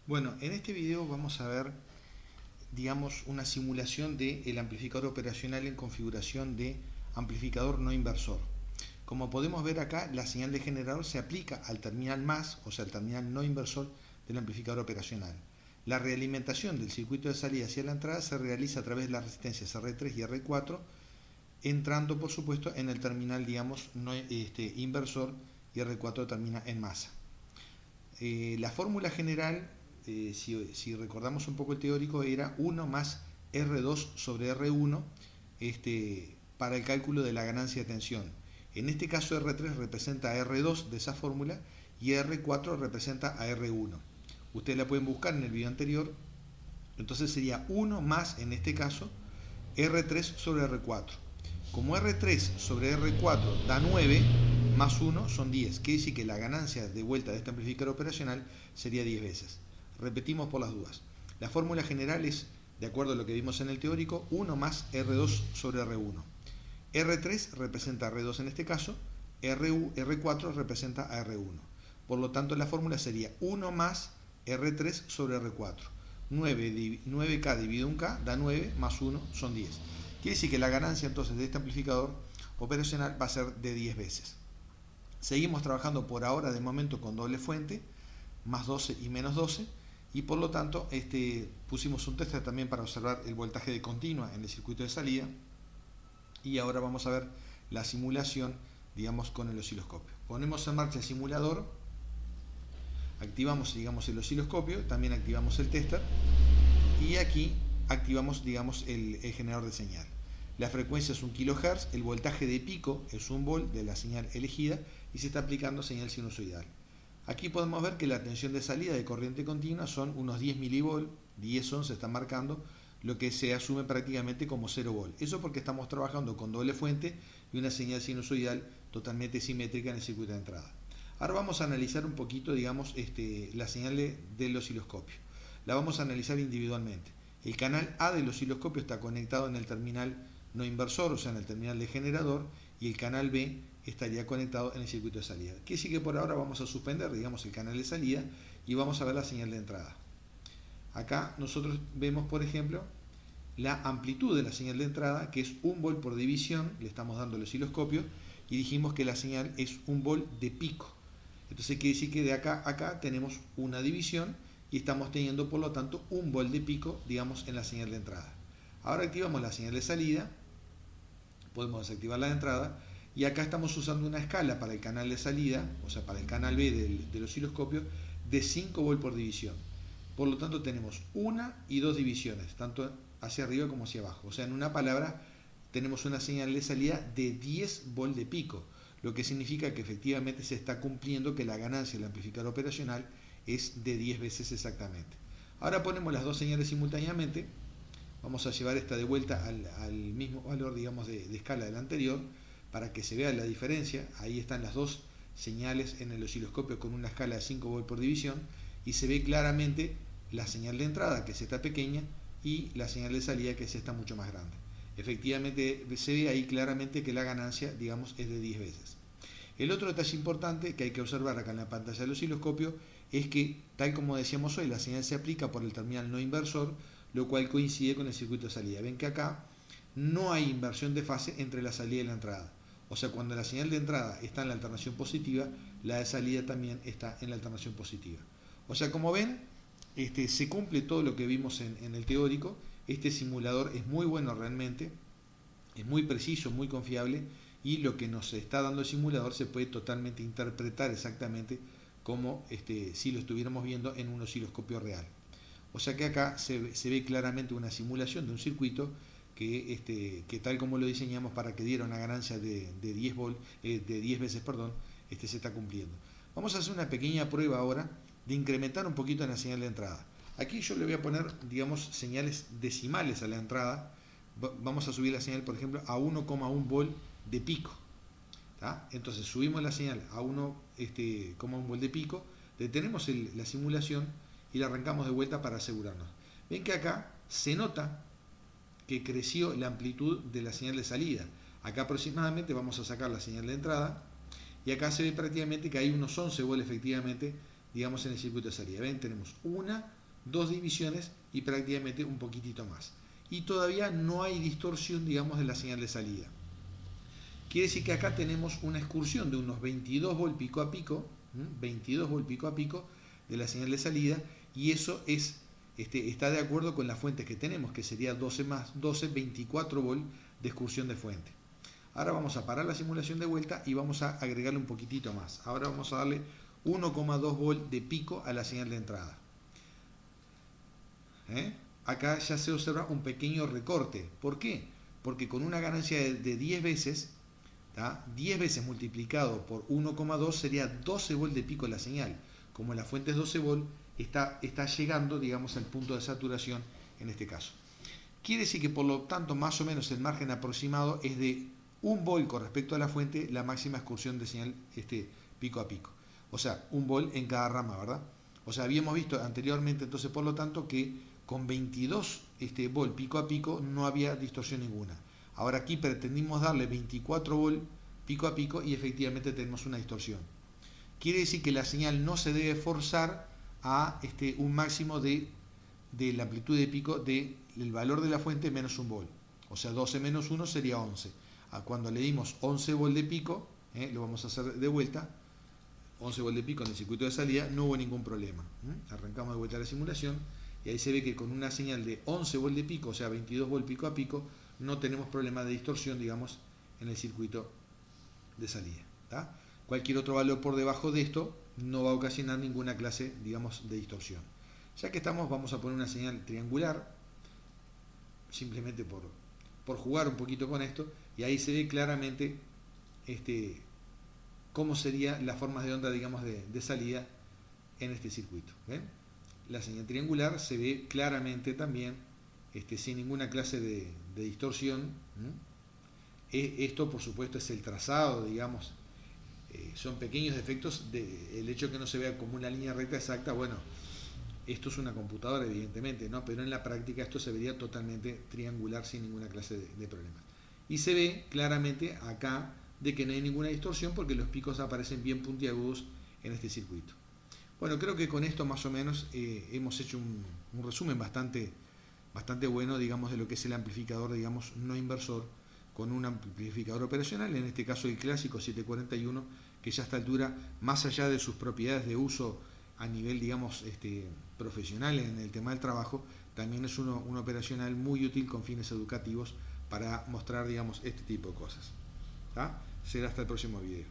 Bueno, en este video vamos a ver, digamos, una simulación del amplificador operacional en configuración de amplificador no inversor. Como podemos ver acá, la señal de generador se aplica al terminal más, o sea, al terminal no inversor del amplificador operacional. La realimentación del circuito de salida hacia la entrada se realiza a través de las resistencias R3 y R4, entrando, por supuesto, en el terminal, digamos, no, inversor, y R4 termina en masa. La fórmula general, si recordamos un poco el teórico, era 1 más R2 sobre R1 para el cálculo de la ganancia de tensión. En este caso R3 representa a R2 de esa fórmula y R4 representa a R1. Ustedes la pueden buscar en el video anterior. Entonces sería 1 más, en este caso, R3 sobre R4. Como R3 sobre R4 da 9, más 1 son 10. Quiere decir que la ganancia de vuelta de este amplificador operacional sería 10 veces. Repetimos por las dudas. La fórmula general es, de acuerdo a lo que vimos en el teórico, 1 más R2 sobre R1. R3 representa a R2 en este caso, R4 representa a R1. Por lo tanto, la fórmula sería 1 más R3 sobre R4. 9K dividido 1K da 9, más 1 son 10. Quiere decir que la ganancia entonces de este amplificador operacional va a ser de 10 veces. Seguimos trabajando por ahora de momento con doble fuente, más 12 y menos 12, y por lo tanto pusimos un tester también para observar el voltaje de continua en el circuito de salida, y ahora vamos a ver la simulación, digamos, con el osciloscopio. Ponemos en marcha el simulador, activamos, digamos, el osciloscopio, también activamos el tester, y aquí activamos, digamos, el generador de señal. La frecuencia es 1 kHz, el voltaje de pico es 1 volt de la señal elegida y se está aplicando señal sinusoidal. Aquí podemos ver que la tensión de salida de corriente continua son unos 10 mV, 10 ohm se está marcando, lo que se asume prácticamente como 0 volt. Eso porque estamos trabajando con doble fuente y una señal sinusoidal totalmente simétrica en el circuito de entrada. Ahora vamos a analizar un poquito, digamos, la señal del osciloscopio. La vamos a analizar individualmente. El canal A del osciloscopio está conectado en el terminal no inversor, o sea, en el terminal de generador, y el canal B estaría conectado en el circuito de salida. Quiere decir que por ahora vamos a suspender, digamos, el canal de salida y vamos a ver la señal de entrada. Acá nosotros vemos, por ejemplo, la amplitud de la señal de entrada, que es 1 volt por división, le estamos dando el osciloscopio, y dijimos que la señal es 1 volt de pico. Entonces quiere decir que de acá a acá tenemos una división y estamos teniendo, por lo tanto, 1 volt de pico, digamos, en la señal de entrada. Ahora activamos la señal de salida, podemos desactivar la de entrada, y acá estamos usando una escala para el canal de salida, o sea, para el canal B del osciloscopio, de 5 volt por división. Por lo tanto, tenemos una y dos divisiones, tanto hacia arriba como hacia abajo. O sea, en una palabra, tenemos una señal de salida de 10 volt de pico, lo que significa que efectivamente se está cumpliendo que la ganancia del amplificador operacional es de 10 veces exactamente. Ahora ponemos las dos señales simultáneamente. Vamos a llevar esta de vuelta al mismo valor, digamos, de escala del anterior, para que se vea la diferencia. Ahí están las dos señales en el osciloscopio con una escala de 5 volt por división, y se ve claramente la señal de entrada, que es esta pequeña, y la señal de salida, que es esta mucho más grande. Efectivamente se ve ahí claramente que la ganancia, digamos, es de 10 veces. El otro detalle importante que hay que observar acá en la pantalla del osciloscopio es que, tal como decíamos hoy, la señal se aplica por el terminal no inversor, lo cual coincide con el circuito de salida. Ven que acá no hay inversión de fase entre la salida y la entrada. O sea, cuando la señal de entrada está en la alternación positiva, la de salida también está en la alternación positiva. O sea, como ven, se cumple todo lo que vimos en el teórico. Este simulador es muy bueno realmente, es muy preciso, muy confiable, y lo que nos está dando el simulador se puede totalmente interpretar exactamente como si lo estuviéramos viendo en un osciloscopio real. O sea que acá se ve claramente una simulación de un circuito que tal como lo diseñamos para que diera una ganancia de 10 veces, se está cumpliendo. Vamos a hacer una pequeña prueba ahora de incrementar un poquito en la señal de entrada. Aquí yo le voy a poner, digamos, señales decimales a la entrada. Vamos a subir la señal, por ejemplo, a 1,1 volt de pico. ¿Tá? Entonces subimos la señal a 1,1 volt de pico, detenemos la simulación y la arrancamos de vuelta para asegurarnos. Ven que acá se nota que creció la amplitud de la señal de salida. Acá aproximadamente vamos a sacar la señal de entrada y acá se ve prácticamente que hay unos 11 volt efectivamente digamos, en el circuito de salida. Ven, tenemos una, dos divisiones y prácticamente un poquitito más. Y todavía no hay distorsión, digamos, de la señal de salida. Quiere decir que acá tenemos una excursión de unos 22 volt pico a pico, 22 volt pico a pico de la señal de salida, y eso es, está de acuerdo con las fuentes que tenemos, que sería 12 más 12, 24 volt de excursión de fuente. Ahora vamos a parar la simulación de vuelta y vamos a agregarle un poquitito más. Ahora vamos a darle 1,2 volt de pico a la señal de entrada. Acá ya se observa un pequeño recorte. ¿Por qué? Porque con una ganancia de 10 veces, 10 veces multiplicado por 1,2 sería 12 volt de pico la señal. Como la fuente es 12 volt, está llegando, digamos, al punto de saturación en este caso. Quiere decir que por lo tanto más o menos el margen aproximado es de 1 volt con respecto a la fuente, la máxima excursión de señal pico a pico. O sea, 1 volt en cada rama, ¿verdad? O sea, habíamos visto anteriormente entonces por lo tanto que con 22 volt pico a pico no había distorsión ninguna. Ahora aquí pretendimos darle 24 volt pico a pico y efectivamente tenemos una distorsión. Quiere decir que la señal no se debe forzar a un máximo de la amplitud de pico del valor de la fuente menos 1 volt. O sea, 12 menos 1 sería 11. Cuando le dimos 11 volt de pico, lo vamos a hacer de vuelta, 11 volt de pico en el circuito de salida, no hubo ningún problema. Arrancamos de vuelta la simulación y ahí se ve que con una señal de 11 volt de pico, o sea 22 volt pico a pico, no tenemos problema de distorsión, digamos, en el circuito de salida. Cualquier otro valor por debajo de esto no va a ocasionar ninguna clase, digamos, de distorsión. Ya que estamos, vamos a poner una señal triangular, simplemente por jugar un poquito con esto, y ahí se ve claramente cómo serían las formas de onda, digamos, de salida en este circuito. ¿Ven? La señal triangular se ve claramente también sin ninguna clase de distorsión. Esto, por supuesto, es el trazado, digamos, son pequeños defectos, el hecho de que no se vea como una línea recta exacta. Bueno, esto es una computadora, evidentemente, ¿no? Pero en la práctica esto se vería totalmente triangular sin ninguna clase de problemas. Y se ve claramente acá de que no hay ninguna distorsión porque los picos aparecen bien puntiagudos en este circuito. Bueno, creo que con esto más o menos hemos hecho un resumen bastante bueno, digamos, de lo que es el amplificador, digamos, no inversor, con un amplificador operacional, en este caso el clásico 741, que ya a esta altura, más allá de sus propiedades de uso a nivel, digamos, profesional en el tema del trabajo, también es un operacional muy útil con fines educativos para mostrar, digamos, este tipo de cosas. Será hasta el próximo video.